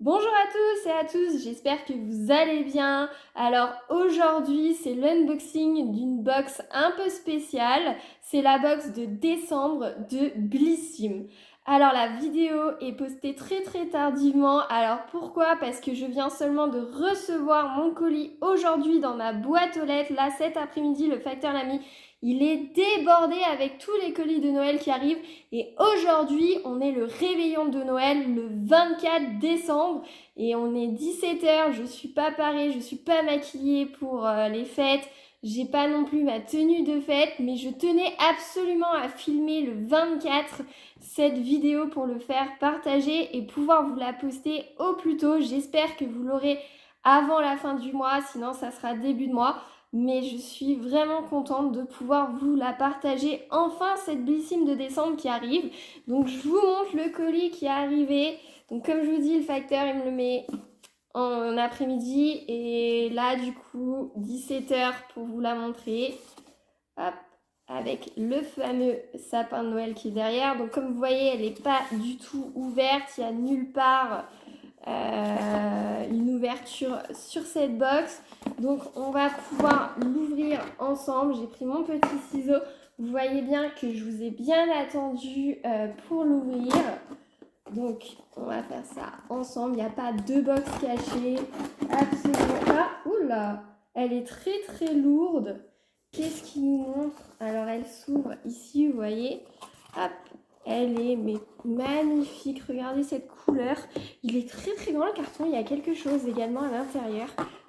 Bonjour à tous et à tous, j'espère que vous allez bien. Alors aujourd'hui c'est l'unboxing d'une box un peu spéciale, c'est la box de décembre de Blissim. Alors la vidéo est postée très tardivement, alors pourquoi? Parce que je viens seulement de recevoir mon colis aujourd'hui dans ma boîte aux lettres, là cet après-midi le facteur l'a mis. Il est débordé avec tous les colis de Noël qui arrivent et aujourd'hui on est le réveillon de Noël le 24 décembre et on est 17h, je suis pas parée, je suis pas maquillée pour les fêtes, j'ai pas non plus ma tenue de fête, mais je tenais absolument à filmer le 24 cette vidéo pour le faire partager et pouvoir vous la poster au plus tôt. J'espère que vous l'aurez avant la fin du mois, sinon ça sera début de mois. Mais je suis vraiment contente de pouvoir vous la partager. Enfin, cette Blissim de décembre qui arrive. Donc, je vous montre le colis qui est arrivé. Donc, comme je vous dis, le facteur, il me le met en après-midi. Et là, du coup, 17h pour vous la montrer. Hop, avec le fameux sapin de Noël qui est derrière. Donc, comme vous voyez, elle n'est pas du tout ouverte. Il n'y a nulle part une ouverture sur cette box. Donc on va pouvoir l'ouvrir ensemble. J'ai pris mon petit ciseau. Vous voyez bien que je vous ai bien attendu pour l'ouvrir. Donc on va faire ça ensemble. Il n'y a pas deux box cachées. Absolument pas. Oula, elle est très lourde. Qu'est-ce qu'il nous montre? Alors elle s'ouvre ici, vous voyez. Hop. Elle est magnifique, regardez cette couleur. Il est très grand le carton, il y a quelque chose également à l'intérieur.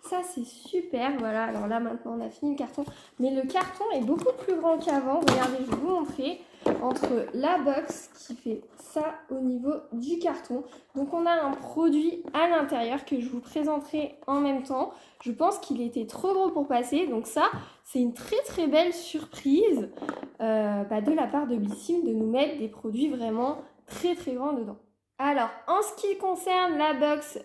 Ça c'est super, voilà, alors là maintenant on a fini le carton. Mais le carton est beaucoup plus grand qu'avant, regardez, je vais vous montrer. Entre la box qui fait ça au niveau du carton. Donc on a un produit à l'intérieur que je vous présenterai en même temps. Je pense qu'il était trop gros pour passer, donc ça c'est une très belle surprise de la part de Blissim de nous mettre des produits vraiment très grands dedans. Alors, en ce qui concerne la box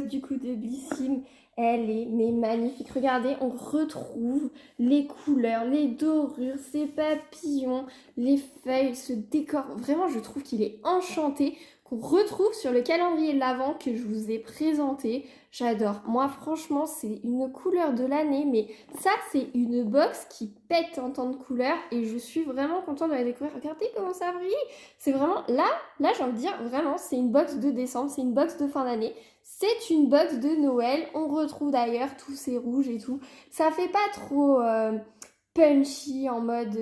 du coup de Blissim, elle est magnifique. Regardez, on retrouve les couleurs, les dorures, ces papillons, les feuilles, ce décor. Vraiment, je trouve qu'il est enchanté, qu'on retrouve sur le calendrier de l'Avent que je vous ai présenté. J'adore. Moi, franchement, c'est une couleur de l'année, mais ça, c'est une box qui pète en tant de couleurs et je suis vraiment contente de la découvrir. Regardez comment ça brille. C'est vraiment, là, j'ai envie de dire, vraiment, c'est une box de décembre, c'est une box de fin d'année. C'est une box de Noël. On retrouve d'ailleurs tous ces rouges et tout. Ça fait pas trop punchy en mode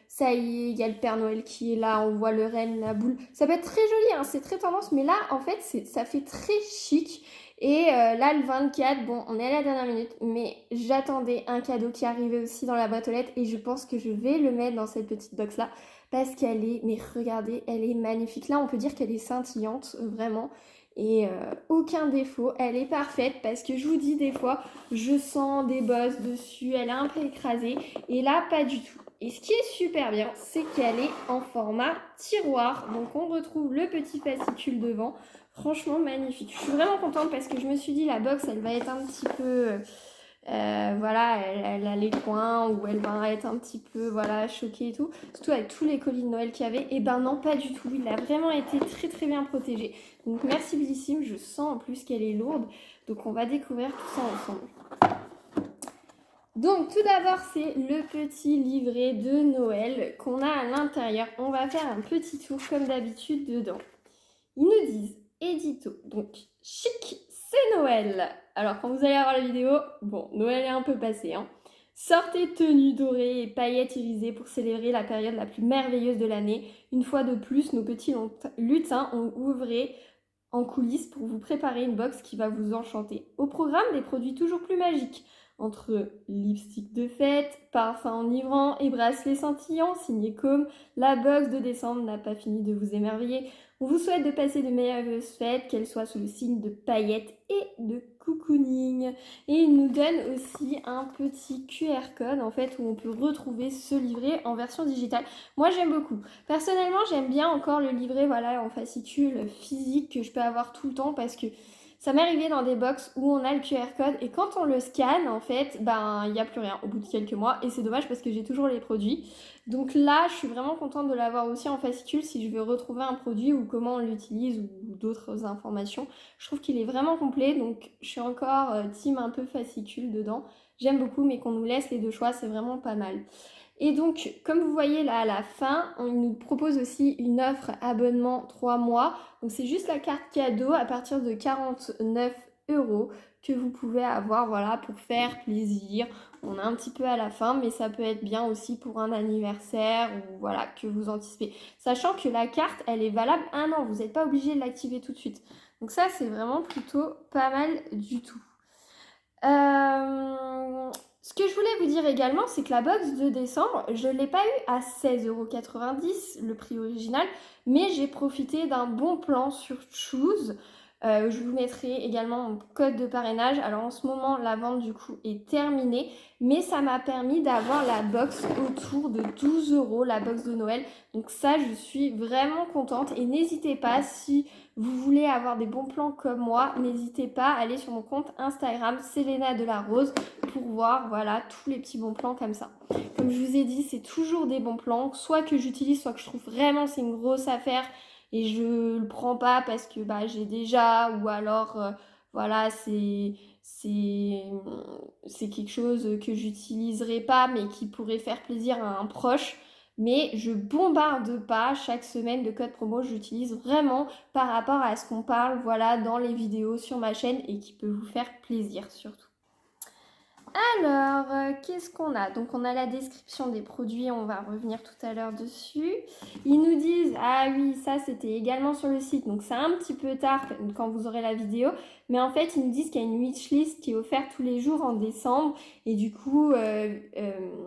ça y est, il y a le Père Noël qui est là, on voit le renne, la boule. Ça peut être très joli, hein, c'est très tendance, mais là, en fait, ça fait très chic. Et là, le 24, bon, on est à la dernière minute, mais j'attendais un cadeau qui arrivait aussi dans la boîte aux lettres et je pense que je vais le mettre dans cette petite box-là parce qu'elle est, mais regardez, elle est magnifique. Là, on peut dire qu'elle est scintillante, vraiment, et aucun défaut. Elle est parfaite parce que je vous dis, des fois, je sens des bosses dessus, elle est un peu écrasée, et là, pas du tout. Et ce qui est super bien, c'est qu'elle est en format tiroir, donc on retrouve le petit fascicule devant. Franchement magnifique. Je suis vraiment contente parce que je me suis dit la box elle va être un petit peu voilà, elle a les coins où elle va être un petit peu voilà choquée et tout. Surtout avec tous les colis de Noël qu'il y avait. Et ben non, pas du tout. Il a vraiment été très bien protégé. Donc merci Blissim. Je sens en plus qu'elle est lourde. Donc on va découvrir tout ça ensemble. Donc tout d'abord c'est le petit livret de Noël qu'on a à l'intérieur. On va faire un petit tour comme d'habitude dedans. Ils nous disent édito, donc chic, c'est Noël. Alors quand vous allez voir la vidéo, bon, Noël est un peu passé, hein. Sortez tenues dorées et paillettes irisées pour célébrer la période la plus merveilleuse de l'année. Une fois de plus, nos petits lutins ont ouvré en coulisses pour vous préparer une box qui va vous enchanter. Au programme, des produits toujours plus magiques. Entre lipstick de fête, parfum enivrant et bracelets scintillants signés comme la box de décembre n'a pas fini de vous émerveiller. On vous souhaite de passer de merveilleuses fêtes, qu'elles soient sous le signe de paillettes et de cocooning. Et il nous donne aussi un petit QR code en fait où on peut retrouver ce livret en version digitale. Moi j'aime beaucoup. Personnellement j'aime bien encore le livret voilà en fascicule physique que je peux avoir tout le temps parce que Ça m'est arrivé dans des box où on a le QR code et quand on le scanne, en fait, il n'y a plus rien au bout de quelques mois et c'est dommage parce que j'ai toujours les produits. Donc là, je suis vraiment contente de l'avoir aussi en fascicule si je veux retrouver un produit ou comment on l'utilise ou d'autres informations. Je trouve qu'il est vraiment complet, donc je suis encore team un peu fascicule dedans. J'aime beaucoup, mais qu'on nous laisse les deux choix, c'est vraiment pas mal. Et donc, comme vous voyez là à la fin, on nous propose aussi une offre abonnement 3 mois. Donc c'est juste la carte cadeau à partir de 49 € que vous pouvez avoir, voilà, pour faire plaisir. On est un petit peu à la fin, mais ça peut être bien aussi pour un anniversaire ou voilà, que vous anticipez. Sachant que la carte, elle est valable 1 an, vous n'êtes pas obligé de l'activer tout de suite. Donc ça, c'est vraiment plutôt pas mal du tout. Ce que je voulais vous dire également, c'est que la box de décembre, je ne l'ai pas eu à 16,90 €, le prix original, mais j'ai profité d'un bon plan sur Choose. Je vous mettrai également mon code de parrainage. Alors en ce moment, la vente du coup est terminée, mais ça m'a permis d'avoir la box autour de 12 €, la box de Noël. Donc ça, je suis vraiment contente et n'hésitez pas si vous voulez avoir des bons plans comme moi, n'hésitez pas à aller sur mon compte Instagram Selena Delarose pour voir voilà tous les petits bons plans comme ça. Comme je vous ai dit, c'est toujours des bons plans, soit que j'utilise, soit que je trouve vraiment c'est une grosse affaire et je le prends pas parce que j'ai déjà ou alors voilà c'est quelque chose que j'utiliserai pas mais qui pourrait faire plaisir à un proche. Mais je bombarde pas chaque semaine de codes promo, j'utilise vraiment par rapport à ce qu'on parle voilà, dans les vidéos sur ma chaîne et qui peut vous faire plaisir surtout. Alors, qu'est-ce qu'on a? Donc, on a la description des produits, on va revenir tout à l'heure dessus. Ils nous disent, ah oui, ça c'était également sur le site, donc c'est un petit peu tard quand vous aurez la vidéo, mais en fait, ils nous disent qu'il y a une wishlist qui est offerte tous les jours en décembre, et du coup,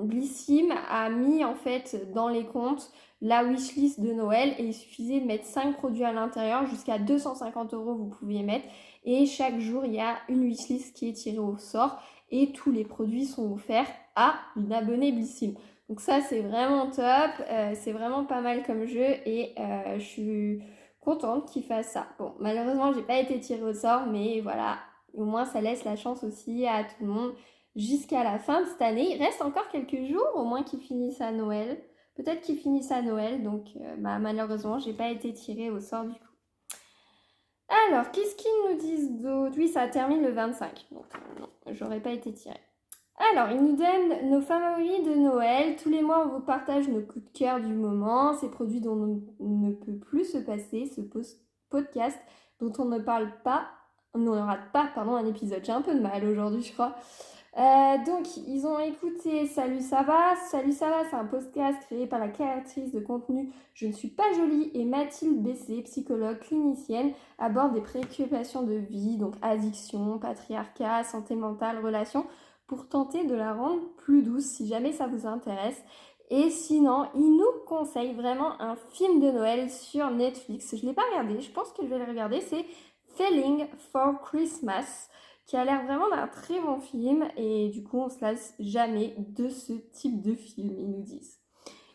Blissim a mis en fait dans les comptes la wishlist de Noël, et il suffisait de mettre 5 produits à l'intérieur, jusqu'à 250 € vous pouviez mettre, et chaque jour, il y a une wishlist qui est tirée au sort, et tous les produits sont offerts à une abonnée Blissim. Donc ça, c'est vraiment top, c'est vraiment pas mal comme jeu et je suis contente qu'il fasse ça. Bon, malheureusement, j'ai pas été tirée au sort, mais voilà, au moins ça laisse la chance aussi à tout le monde jusqu'à la fin de cette année. Il reste encore quelques jours, au moins qu'ils finissent à Noël. Peut-être qu'ils finissent à Noël, donc malheureusement, j'ai pas été tirée au sort du coup. Alors, qu'est-ce qu'ils nous disent d'autre? Oui, ça termine le 25. Donc, non, j'aurais pas été tirée. Alors, ils nous donnent nos favoris de Noël. Tous les mois, on vous partage nos coups de cœur du moment, ces produits dont on ne peut plus se passer, ce podcast dont on ne parle pas, on ne rate pas, pardon, un épisode. J'ai un peu de mal aujourd'hui, je crois. Donc, ils ont écouté Salut ça va. Salut ça va, c'est un podcast créé par la créatrice de contenu Je ne suis pas jolie et Mathilde Bessé, psychologue clinicienne, aborde des préoccupations de vie, donc addiction, patriarcat, santé mentale, relations, pour tenter de la rendre plus douce si jamais ça vous intéresse. Et sinon, il nous conseille vraiment un film de Noël sur Netflix. Je ne l'ai pas regardé, je pense que je vais le regarder. C'est Feeling for Christmas, qui a l'air vraiment d'un très bon film. Et du coup, on ne se lasse jamais de ce type de film, ils nous disent.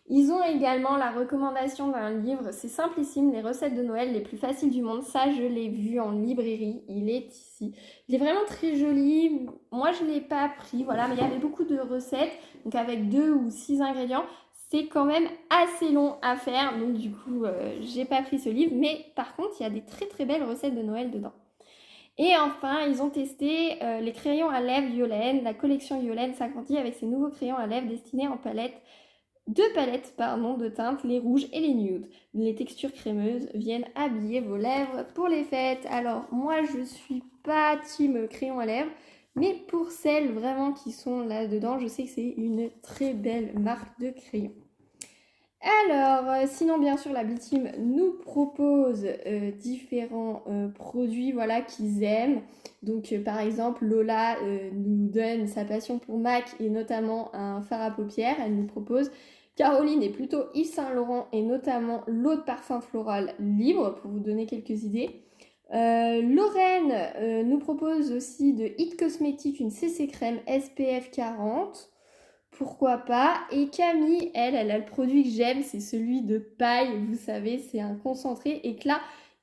Ils ont également la recommandation d'un livre, c'est simplissime, les recettes de Noël les plus faciles du monde. Ça, je l'ai vu en librairie, il est ici. Il est vraiment très joli. Moi, je ne l'ai pas pris, voilà, mais il y avait beaucoup de recettes, donc avec 2 ou 6 ingrédients. C'est quand même assez long à faire, donc du coup, j'ai pas pris ce livre. Mais par contre, il y a des très très belles recettes de Noël dedans. Et enfin, ils ont testé les crayons à lèvres Yolène. La collection Yolène s'agrandit avec ses nouveaux crayons à lèvres destinés en deux palettes de teintes, les rouges et les nudes. Les textures crémeuses viennent habiller vos lèvres pour les fêtes. Alors moi je suis pas team crayon à lèvres, mais pour celles vraiment qui sont là-dedans, je sais que c'est une très belle marque de crayon. Alors, sinon bien sûr la Blissim nous propose différents produits voilà, qu'ils aiment. Donc par exemple Lola nous donne sa passion pour MAC et notamment un fard à paupières, elle nous propose. Caroline est plutôt Yves Saint Laurent et notamment l'eau de parfum floral libre pour vous donner quelques idées. Lorraine nous propose aussi de It Cosmetics une CC crème SPF 40. Pourquoi pas. Et Camille, elle a le produit que j'aime, c'est celui de paille, vous savez, c'est un concentré éclat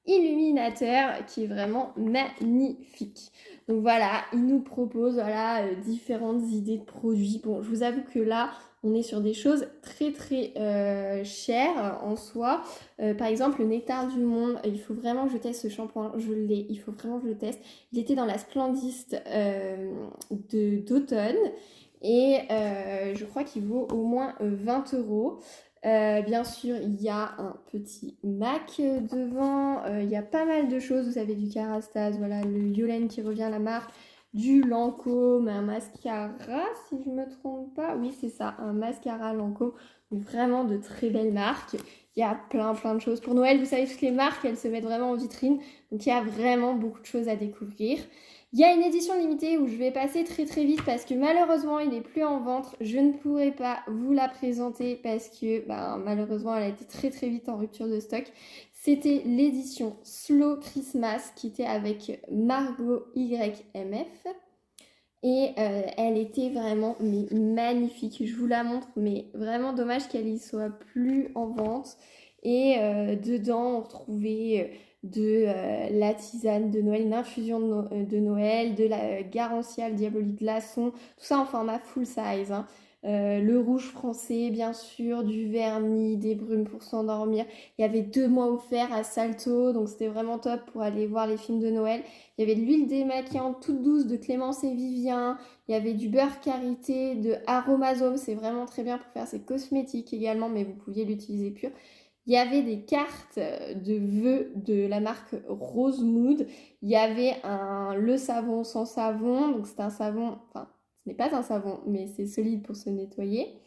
illuminateur qui est vraiment magnifique. Donc voilà, il nous propose différentes idées de produits. Bon, je vous avoue que là, on est sur des choses très très chères en soi. Par exemple, le Nectar du Monde, il faut vraiment que je teste ce shampoing. Je l'ai, il faut vraiment que je le teste. Il était dans la Splendiste d'automne. Et je crois qu'il vaut au moins 20 euros. Bien sûr, il y a un petit MAC devant. Il y a pas mal de choses. Vous avez du Kérastase, voilà, le Yolène qui revient à la marque, du Lancôme, un mascara, si je me trompe pas. Oui, c'est ça, un mascara Lancôme. Vraiment de très belles marques. Il y a plein de choses. Pour Noël, vous savez, toutes les marques, elles se mettent vraiment en vitrine. Donc, il y a vraiment beaucoup de choses à découvrir. Il y a une édition limitée où je vais passer très très vite parce que malheureusement il n'est plus en vente. Je ne pourrai pas vous la présenter parce que malheureusement elle a été très très vite en rupture de stock. C'était l'édition Slow Christmas qui était avec Margot YMF. Et elle était vraiment magnifique. Je vous la montre, mais vraiment dommage qu'elle y soit plus en vente. Et dedans, on retrouvait la tisane de Noël, une infusion de Noël, de la garantiale diabolique glaçon, tout ça en format full size. Hein. Le rouge français, bien sûr, du vernis, des brumes pour s'endormir. Il y avait 2 mois offerts à Salto, donc c'était vraiment top pour aller voir les films de Noël. Il y avait de l'huile démaquillante toute douce de Clémence et Vivien. Il y avait du beurre karité de Aromazone. C'est vraiment très bien pour faire ses cosmétiques également, mais vous pouviez l'utiliser pur. Il y avait des cartes de vœux de la marque Rose Mood. Il y avait le savon sans savon. Donc c'est un savon, enfin ce n'est pas un savon, mais c'est solide pour se nettoyer.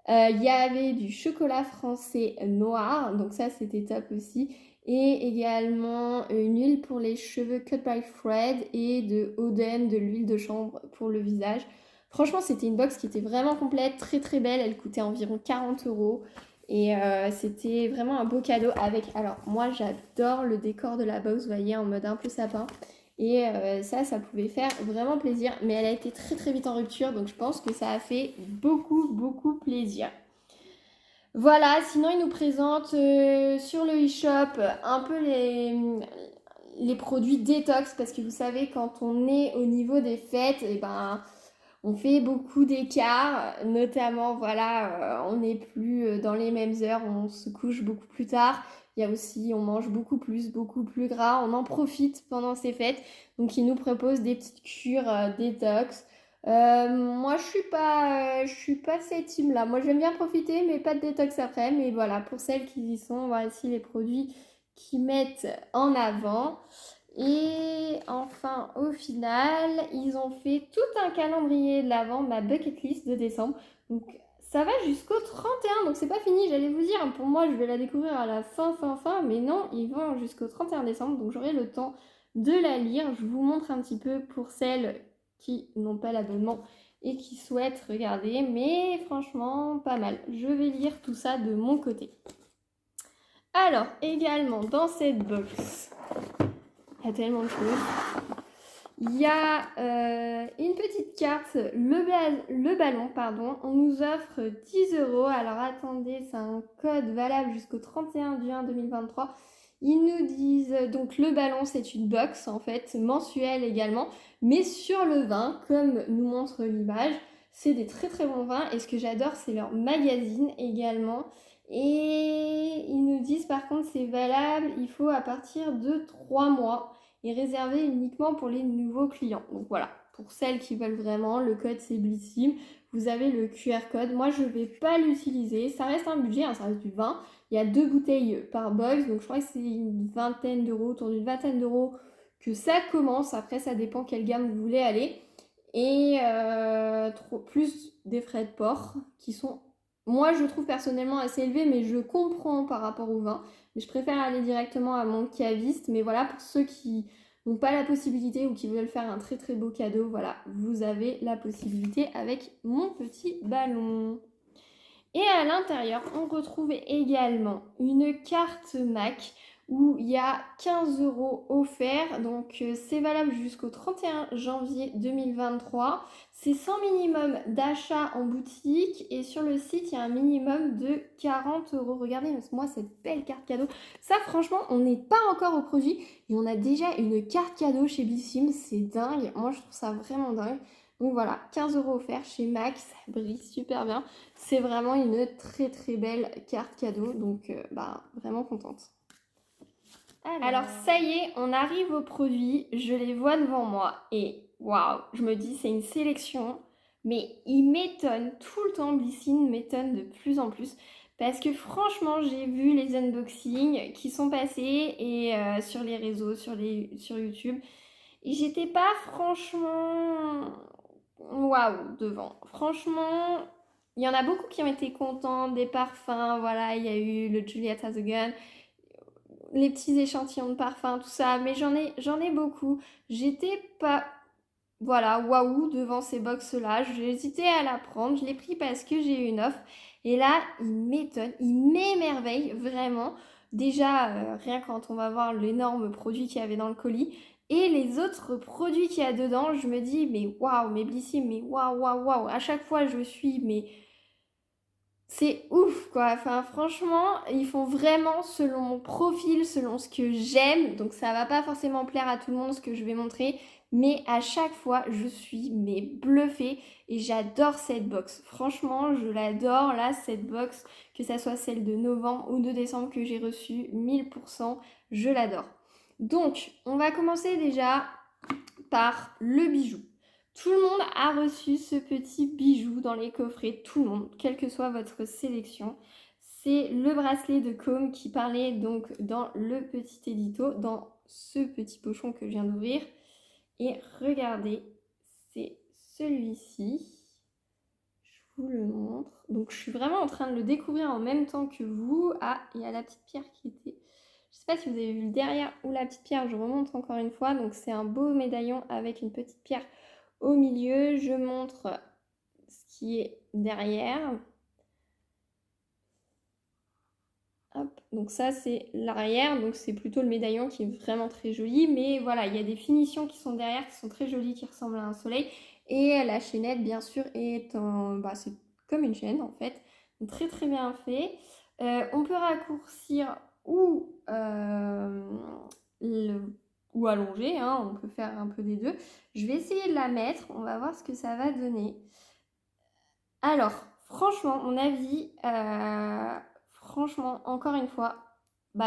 Il y avait du chocolat français noir. Donc ça c'était top aussi. Et également une huile pour les cheveux Cut by Fred et de Oden, de l'huile de chanvre pour le visage. Franchement, c'était une box qui était vraiment complète, très très belle. Elle coûtait environ 40 euros. Et c'était vraiment un beau cadeau avec... Alors, moi, j'adore le décor de la box, vous voyez, en mode un peu sapin. Et ça pouvait faire vraiment plaisir. Mais elle a été très très vite en rupture, donc je pense que ça a fait beaucoup plaisir. Voilà, sinon il nous présente sur le e-shop un peu les produits détox parce que vous savez quand on est au niveau des fêtes, on fait beaucoup d'écarts, notamment on n'est plus dans les mêmes heures, on se couche beaucoup plus tard. Il y a aussi, on mange beaucoup plus gras, on en profite pendant ces fêtes. Donc il nous propose des petites cures détox. Moi, je suis pas cette team-là. Moi, j'aime bien profiter, mais pas de détox après. Mais voilà, pour celles qui y sont, voici les produits qui mettent en avant. Et enfin, au final, ils ont fait tout un calendrier de l'avant, ma bucket list de décembre. Donc, ça va jusqu'au 31, donc c'est pas fini, j'allais vous dire. Pour moi, je vais la découvrir à la fin, mais non, ils vont jusqu'au 31 décembre, donc j'aurai le temps de la lire. Je vous montre un petit peu pour celles qui n'ont pas l'abonnement et qui souhaitent regarder, mais franchement, pas mal. Je vais lire tout ça de mon côté. Alors, également, dans cette box, il y a tellement de choses. Il y a une petite carte, le ballon, pardon. On nous offre 10 euros. Alors attendez, c'est un code valable jusqu'au 31 du 1 2023. Ils nous disent, donc le ballon, c'est une box en fait, mensuelle également, mais sur le vin, comme nous montre l'image, c'est des très très bons vins. Et ce que j'adore, c'est leur magazine également. Et ils nous disent par contre, c'est valable, il faut à partir de 3 mois et réservé uniquement pour les nouveaux clients. Donc voilà, pour celles qui veulent vraiment, le code c'est Blissim. Vous avez le QR code. Moi, je ne vais pas l'utiliser. Ça reste un budget, hein, ça reste du vin. Il y a 2 bouteilles par box, donc je crois que c'est une vingtaine d'euros, autour d'une vingtaine d'euros que ça commence. Après, ça dépend quelle gamme vous voulez aller. Et plus des frais de port qui sont, moi, je trouve personnellement assez élevés, mais je comprends par rapport au vin. Mais je préfère aller directement à mon caviste. Mais voilà, pour ceux qui n'ont pas la possibilité ou qui veulent faire un très très beau cadeau, voilà, vous avez la possibilité avec mon petit ballon. Et à l'intérieur, on retrouve également une carte MAC où il y a 15 euros offerts. Donc c'est valable jusqu'au 31 janvier 2023. C'est sans minimum d'achat en boutique et sur le site, il y a un minimum de 40 €. Regardez, moi, cette belle carte cadeau. Ça, franchement, on n'est pas encore au produit et on a déjà une carte cadeau chez Blissim. C'est dingue. Moi, je trouve ça vraiment dingue. Donc voilà, 15 € offerts chez MAC. Ça brille super bien. C'est vraiment une très très belle carte cadeau. Donc, vraiment contente. Alors ça y est, on arrive aux produits, je les vois devant moi et waouh, je me dis c'est une sélection, mais il m'étonne tout le temps, Blissim m'étonne de plus en plus parce que franchement j'ai vu les unboxings qui sont passés et sur les réseaux, sur YouTube et j'étais pas franchement waouh devant. Franchement, il y en a beaucoup qui ont été contents des parfums, voilà, il y a eu le Juliette Has a Gun, les petits échantillons de parfum, tout ça, mais j'en ai beaucoup. J'étais pas, voilà, waouh devant ces box-là. J'ai hésité à la prendre. Je l'ai pris parce que j'ai eu une offre. Et là, il m'étonne, il m'émerveille vraiment. Déjà, rien quand on va voir l'énorme produit qu'il y avait dans le colis. Et les autres produits qu'il y a dedans, je me dis, mais waouh, mais Blissim, mais waouh, waouh, waouh. À chaque fois, je suis, mais c'est ouf quoi, enfin franchement, ils font vraiment selon mon profil, selon ce que j'aime, donc ça va pas forcément plaire à tout le monde ce que je vais montrer, mais à chaque fois je suis mais bluffée et j'adore cette box. Franchement, je l'adore là, cette box, que ça soit celle de novembre ou de décembre que j'ai reçue, 1000%, je l'adore. Donc, on va commencer déjà par le bijou. Tout le monde a reçu ce petit bijou dans les coffrets, tout le monde, quelle que soit votre sélection. C'est le bracelet de Côme qui parlait donc dans le petit édito, dans ce petit pochon que je viens d'ouvrir. Et regardez, c'est celui-ci. Je vous le montre. Donc je suis vraiment en train de le découvrir en même temps que vous. Ah, il y a la petite pierre qui était... Je ne sais pas si vous avez vu le derrière ou la petite pierre, je remonte encore une fois. Donc c'est un beau médaillon avec une petite pierre au milieu. Je montre ce qui est derrière. Hop. Donc ça c'est l'arrière, donc c'est plutôt le médaillon qui est vraiment très joli. Mais voilà, il y a des finitions qui sont derrière, qui sont très jolies, qui ressemblent à un soleil. Et la chaînette, bien sûr, est en... c'est comme une chaîne en fait. Donc, très très bien fait. On peut raccourcir ou ou allonger, hein, on peut faire un peu des deux. Je vais essayer de la mettre, on va voir ce que ça va donner. Alors, franchement, mon avis, franchement, encore une fois,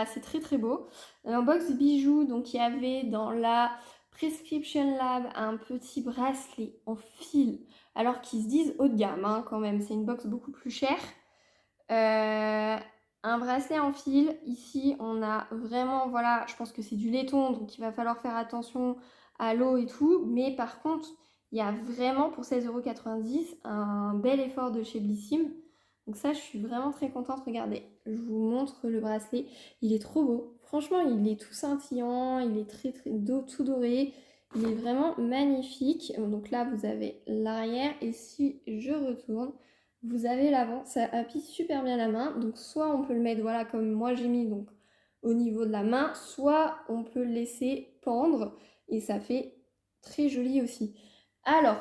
c'est très très beau. Un box bijoux, donc il y avait dans la Prescription Lab un petit bracelet en fil, alors qu'ils se disent haut de gamme, hein, quand même, c'est une box beaucoup plus chère. Un bracelet en fil, ici on a vraiment, voilà, je pense que c'est du laiton, donc il va falloir faire attention à l'eau et tout, mais par contre, il y a vraiment pour 16,90 € un bel effort de chez Blissim. Donc ça, je suis vraiment très contente. Regardez, je vous montre le bracelet. Il est trop beau. Franchement, il est tout scintillant, il est très très tout doré. Il est vraiment magnifique. Donc là, vous avez l'arrière et si je retourne, vous avez l'avant, ça appuie super bien la main. Donc soit on peut le mettre, voilà, comme moi j'ai mis donc au niveau de la main, soit on peut le laisser pendre et ça fait très joli aussi. Alors,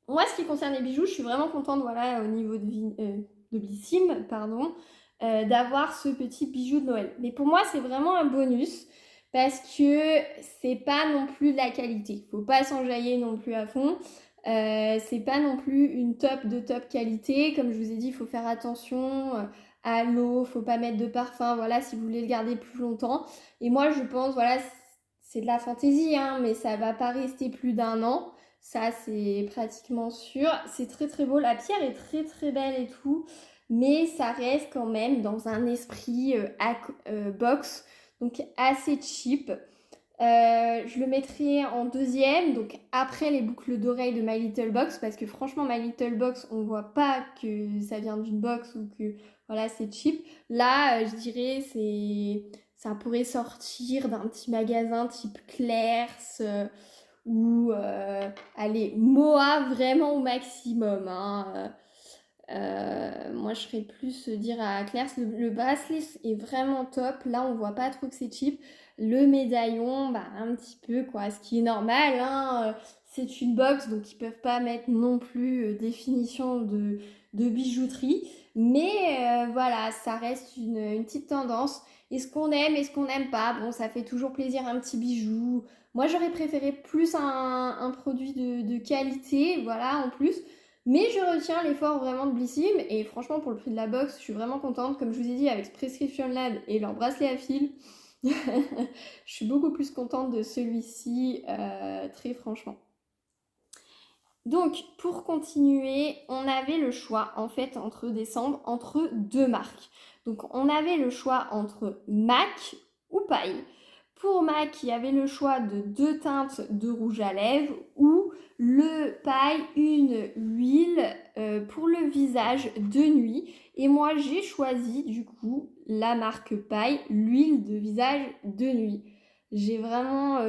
moi ce qui concerne les bijoux, je suis vraiment contente, voilà, au niveau de Blissim, pardon, d'avoir ce petit bijou de Noël. Mais pour moi, c'est vraiment un bonus parce que c'est pas non plus de la qualité. Faut pas s'enjailler non plus à fond. C'est pas non plus une top de top qualité. Comme je vous ai dit, il faut faire attention à l'eau, faut pas mettre de parfum, voilà, si vous voulez le garder plus longtemps. Et moi, je pense, voilà, c'est de la fantaisie, hein, mais ça va pas rester plus d'1 an. Ça, c'est pratiquement sûr. C'est très très beau. La pierre est très très belle et tout. Mais ça reste quand même dans un esprit box. Donc assez cheap. Je le mettrai en deuxième, donc après les boucles d'oreilles de My Little Box, parce que franchement My Little Box, on voit pas que ça vient d'une box ou que voilà c'est cheap. Là, je dirais ça pourrait sortir d'un petit magasin type Claire's ou allez Moa vraiment au maximum. Hein. Moi je ferais plus dire à Claire's, le bracelet est vraiment top. Là on voit pas trop que c'est cheap. Le médaillon, un petit peu quoi, ce qui est normal, hein, c'est une box, donc ils peuvent pas mettre non plus définition de bijouterie. Mais voilà, ça reste une petite tendance. Est-ce qu'on aime, est-ce qu'on n'aime pas? Bon, ça fait toujours plaisir un petit bijou. Moi, j'aurais préféré plus un produit de qualité, voilà, en plus. Mais je retiens l'effort vraiment de Blissim. Et franchement, pour le prix de la box, je suis vraiment contente. Comme je vous ai dit, avec Prescription Lab et leur bracelet à fil, je suis beaucoup plus contente de celui-ci, très franchement. Donc, pour continuer, on avait le choix, en fait, entre décembre, entre deux marques. Donc, on avait le choix entre MAC ou paille. Pour MAC, il y avait le choix de 2 teintes de rouge à lèvres ou le paille, une huile pour le visage de nuit. Et moi, j'ai choisi, du coup, la marque paille, l'huile de visage de nuit. J'ai vraiment,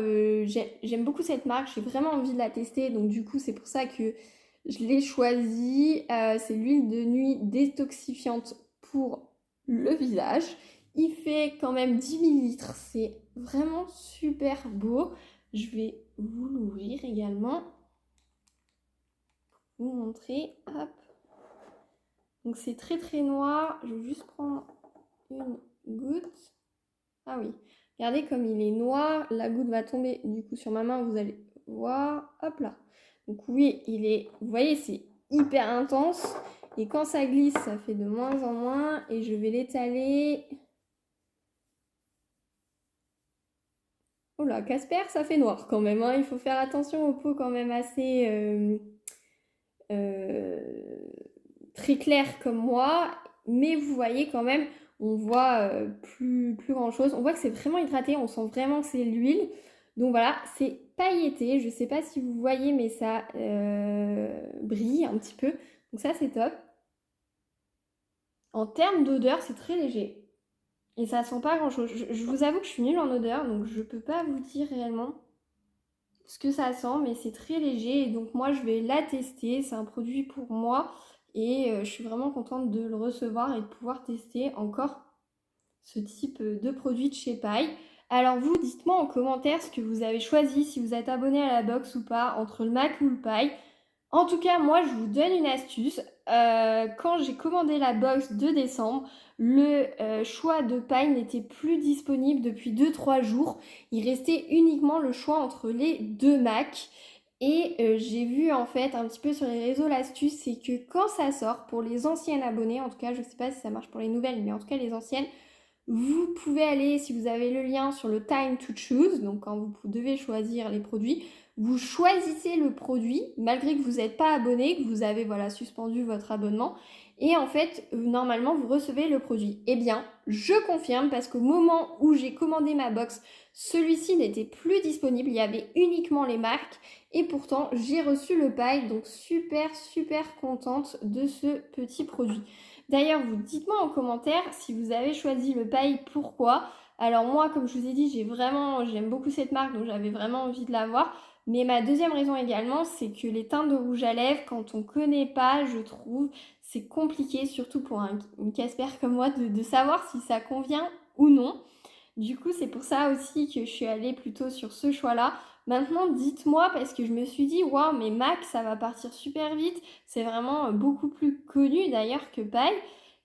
j'aime beaucoup cette marque, j'ai vraiment envie de la tester, donc du coup c'est pour ça que je l'ai choisie. C'est l'huile de nuit détoxifiante pour le visage. Il fait quand même 10 millilitres, c'est vraiment super beau. Je vais vous l'ouvrir également, vous montrer. Hop. Donc c'est très très noir, je vais juste prendre une goutte. Ah oui. Regardez comme il est noir, la goutte va tomber du coup sur ma main, vous allez voir, hop là. Donc oui, vous voyez, c'est hyper intense. Et quand ça glisse, ça fait de moins en moins. Et je vais l'étaler. Oh là, Casper, ça fait noir quand même, hein. Il faut faire attention aux peaux quand même assez très claires comme moi. Mais vous voyez quand même, on voit plus grand chose. On voit que c'est vraiment hydraté, on sent vraiment que c'est l'huile. Donc voilà, c'est pailleté. Je ne sais pas si vous voyez, mais ça brille un petit peu. Donc ça, c'est top. En termes d'odeur, c'est très léger. Et ça sent pas grand-chose. Je vous avoue que je suis nulle en odeur, donc je peux pas vous dire réellement ce que ça sent, mais c'est très léger. Et donc moi, je vais la tester. C'est un produit pour moi. Et je suis vraiment contente de le recevoir et de pouvoir tester encore ce type de produit de chez Paille. Alors vous, dites-moi en commentaire ce que vous avez choisi, si vous êtes abonné à la box ou pas, entre le Mac ou le Paille. En tout cas, moi, je vous donne une astuce. Quand j'ai commandé la box de décembre, le choix de paille n'était plus disponible depuis 2-3 jours. Il restait uniquement le choix entre les deux Macs. Et j'ai vu en fait un petit peu sur les réseaux l'astuce, c'est que quand ça sort, pour les anciennes abonnées, en tout cas, je ne sais pas si ça marche pour les nouvelles, mais en tout cas les anciennes, vous pouvez aller, si vous avez le lien, sur le Time to Choose, donc quand vous devez choisir les produits, vous choisissez le produit, malgré que vous n'êtes pas abonné, que vous avez voilà, suspendu votre abonnement, et en fait, normalement, vous recevez le produit. Eh bien, je confirme, parce qu'au moment où j'ai commandé ma box, celui-ci n'était plus disponible, il y avait uniquement les marques, et pourtant, j'ai reçu le paille, donc super, super contente de ce petit produit. D'ailleurs, vous dites-moi en commentaire si vous avez choisi le paille, pourquoi. Alors moi, comme je vous ai dit, j'aime beaucoup cette marque, donc j'avais vraiment envie de l'avoir. Mais ma deuxième raison également, c'est que les teintes de rouge à lèvres, quand on ne connaît pas, je trouve, c'est compliqué, surtout pour une Casper comme moi, de savoir si ça convient ou non. Du coup, c'est pour ça aussi que je suis allée plutôt sur ce choix-là. Maintenant, dites-moi, parce que je me suis dit, waouh, mais Mac, ça va partir super vite. C'est vraiment beaucoup plus connu d'ailleurs que Paille.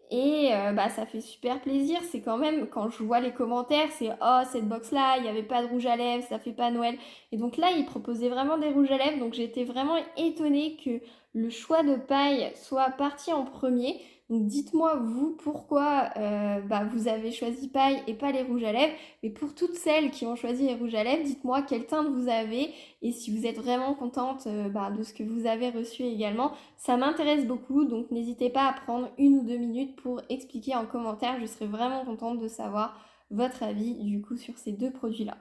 Et bah, ça fait super plaisir. C'est quand même, quand je vois les commentaires, c'est oh, cette box-là, il n'y avait pas de rouge à lèvres, ça fait pas Noël. Et donc là, ils proposaient vraiment des rouges à lèvres. Donc j'étais vraiment étonnée que le choix de Paille soit parti en premier. Donc dites-moi vous pourquoi bah, vous avez choisi paille et pas les rouges à lèvres. Mais pour toutes celles qui ont choisi les rouges à lèvres, dites-moi quelle teinte vous avez et si vous êtes vraiment contente bah, de ce que vous avez reçu également. Ça m'intéresse beaucoup, donc n'hésitez pas à prendre 1 ou 2 minutes pour expliquer en commentaire. Je serais vraiment contente de savoir votre avis du coup sur ces deux produits-là.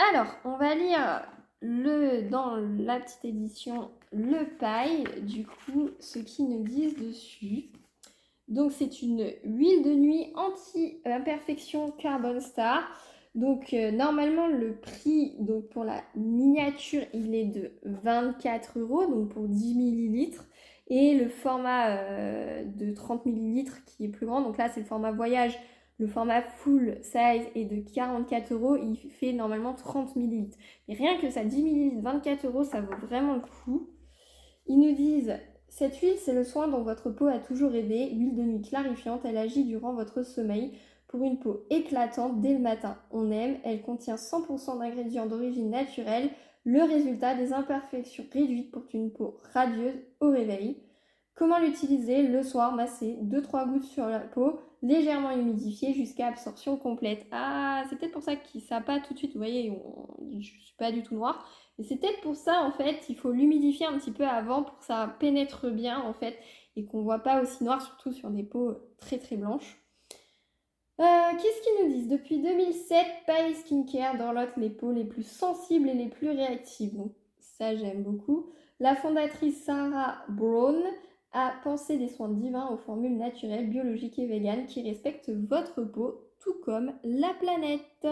Alors, on va lire dans la petite édition le paille, du coup, ce qu'ils nous disent dessus. Donc, c'est une huile de nuit anti-imperfection Carbon Star. Donc, normalement, le prix donc, pour la miniature, il est de 24 €, donc pour 10 millilitres. Et le format de 30 millilitres qui est plus grand, donc là, c'est le format voyage. Le format full size est de 44 €, il fait normalement 30 ml. Mais rien que ça, 10 ml, 24 €, ça vaut vraiment le coup. Ils nous disent, cette huile, c'est le soin dont votre peau a toujours rêvé. Huile de nuit clarifiante, elle agit durant votre sommeil pour une peau éclatante dès le matin. On aime, elle contient 100% d'ingrédients d'origine naturelle. Le résultat, des imperfections réduites pour une peau radieuse au réveil. Comment l'utiliser? Le soir, masser 2-3 gouttes sur la peau, légèrement humidifiée jusqu'à absorption complète. Ah, c'est peut-être pour ça que ça n'a pas tout de suite, vous voyez, je ne suis pas du tout noire. Et c'est peut-être pour ça, en fait, il faut l'humidifier un petit peu avant pour que ça pénètre bien, en fait, et qu'on ne voit pas aussi noir, surtout sur des peaux très très blanches. Qu'est-ce qu'ils nous disent? Depuis 2007, Paris Skincare dorlote les peaux les plus sensibles et les plus réactives. Donc ça, j'aime beaucoup. La fondatrice Sarah Brown a pensé des soins divins aux formules naturelles, biologiques et véganes qui respectent votre peau, tout comme la planète.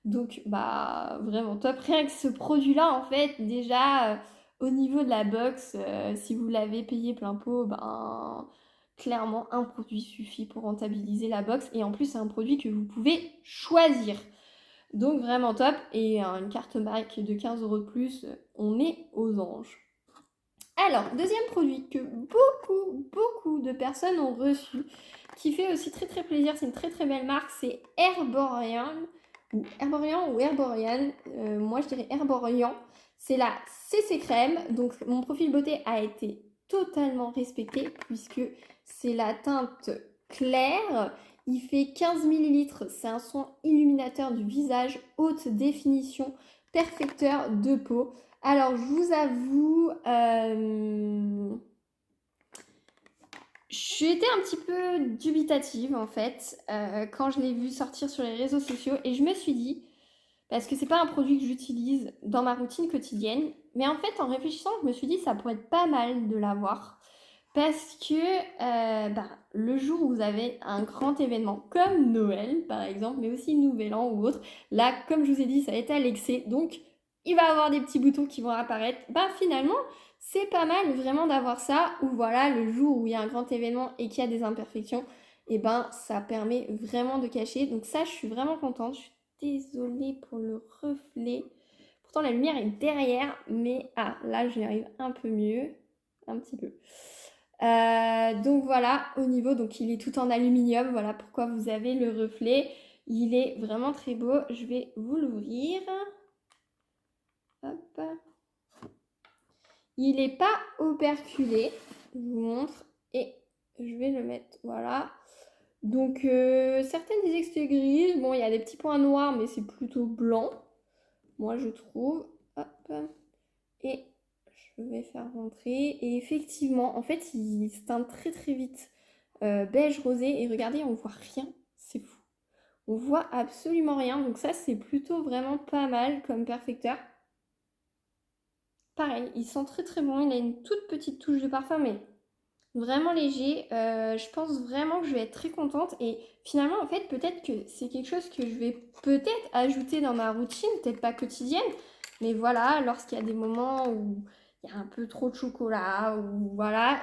Donc, bah, vraiment top. Rien que ce produit-là, en fait, déjà, au niveau de la box, si vous l'avez payé plein pot, ben clairement, un produit suffit pour rentabiliser la box. Et en plus, c'est un produit que vous pouvez choisir. Donc vraiment top. Et une carte Mac de 15 € de plus, on est aux anges. Alors, deuxième produit que beaucoup de personnes ont reçu, qui fait aussi très très plaisir, c'est une très très belle marque, c'est Herborian, ou Herborian, moi je dirais Herborian. C'est la CC crème, donc mon profil beauté a été totalement respecté puisque c'est la teinte claire, il fait 15 ml, c'est un soin illuminateur du visage, haute définition, perfecteur de peau. Alors, je vous avoue, j'étais un petit peu dubitative en fait quand je l'ai vu sortir sur les réseaux sociaux et je me suis dit, parce que c'est pas un produit que j'utilise dans ma routine quotidienne, mais en fait en réfléchissant, je me suis dit ça pourrait être pas mal de l'avoir parce que le jour où vous avez un grand événement comme Noël par exemple, mais aussi Nouvel An ou autre, là comme je vous ai dit ça a été à l'excès, donc il va y avoir des petits boutons qui vont apparaître. Finalement c'est pas mal vraiment d'avoir ça, où voilà, le jour où il y a un grand événement et qu'il y a des imperfections, et ça permet vraiment de cacher. Donc ça, je suis vraiment contente. Je suis désolée pour le reflet. Pourtant, la lumière est derrière, mais là, j'y arrive un peu mieux. Un petit peu. Donc voilà, au niveau, donc il est tout en aluminium. Voilà pourquoi vous avez le reflet. Il est vraiment très beau. Je vais vous l'ouvrir. Hop. Il n'est pas operculé, je vous montre, et je vais le mettre, voilà. Donc, certaines disent que c'est gris, bon, il y a des petits points noirs, mais c'est plutôt blanc, moi je trouve. Hop, et je vais faire rentrer, et effectivement, en fait, il se teint très très vite beige rosé, et regardez, on voit rien, c'est fou. On voit absolument rien, donc ça, c'est plutôt vraiment pas mal comme perfecteur. Pareil, il sent très très bon, il a une toute petite touche de parfum, mais vraiment léger. Je pense vraiment que je vais être très contente. Et finalement, en fait, peut-être que c'est quelque chose que je vais peut-être ajouter dans ma routine, peut-être pas quotidienne, mais voilà, lorsqu'il y a des moments où il y a un peu trop de chocolat, ou voilà,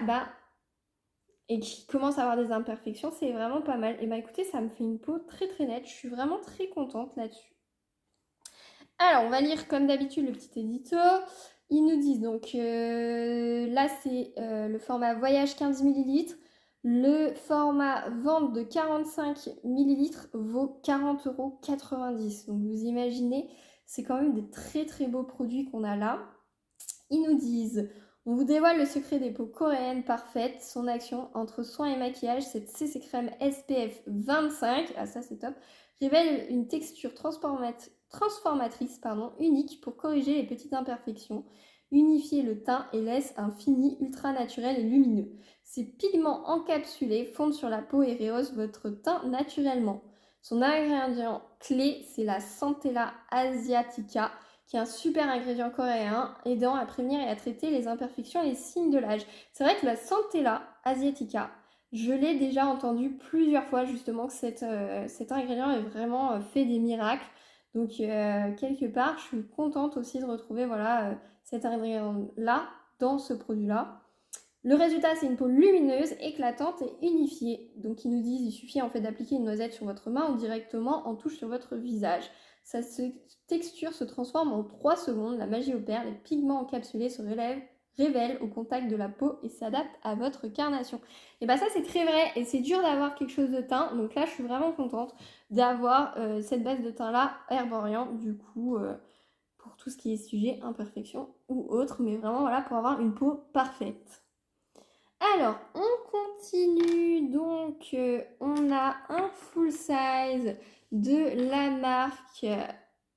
et qui commence à avoir des imperfections, c'est vraiment pas mal. Et écoutez, ça me fait une peau très très nette. Je suis vraiment très contente là-dessus. Alors, on va lire comme d'habitude le petit édito. Ils nous disent donc, là c'est le format voyage 15 ml. Le format vente de 45 ml vaut 40,90 €. Donc vous imaginez, c'est quand même des très très beaux produits qu'on a là. Ils nous disent, on vous dévoile le secret des peaux coréennes parfaites, son action entre soins et maquillage, cette CC crème SPF 25, ça c'est top, révèle une texture transformatrice unique pour corriger les petites imperfections, unifier le teint et laisse un fini ultra naturel et lumineux. Ces pigments encapsulés fondent sur la peau et rehaussent votre teint naturellement. Son ingrédient clé, c'est la Centella asiatica, qui est un super ingrédient coréen aidant à prévenir et à traiter les imperfections et les signes de l'âge. C'est vrai que la Centella asiatica, je l'ai déjà entendu plusieurs fois justement que cet ingrédient est vraiment fait des miracles. Donc quelque part, je suis contente aussi de retrouver cet ingrédient-là dans ce produit-là. Le résultat, c'est une peau lumineuse, éclatante et unifiée. Donc ils nous disent, il suffit en fait d'appliquer une noisette sur votre main ou directement en touche sur votre visage. Sa texture se transforme en 3 secondes, la magie opère, les pigments encapsulés se révèlent au contact de la peau et s'adaptent à votre carnation. Et bah ça c'est très vrai et c'est dur d'avoir quelque chose de teint, donc là je suis vraiment contente d'avoir cette base de teint là Herborian du coup pour tout ce qui est sujet imperfection ou autre, mais vraiment voilà pour avoir une peau parfaite. Alors, on continue. Donc, on a un full size de la marque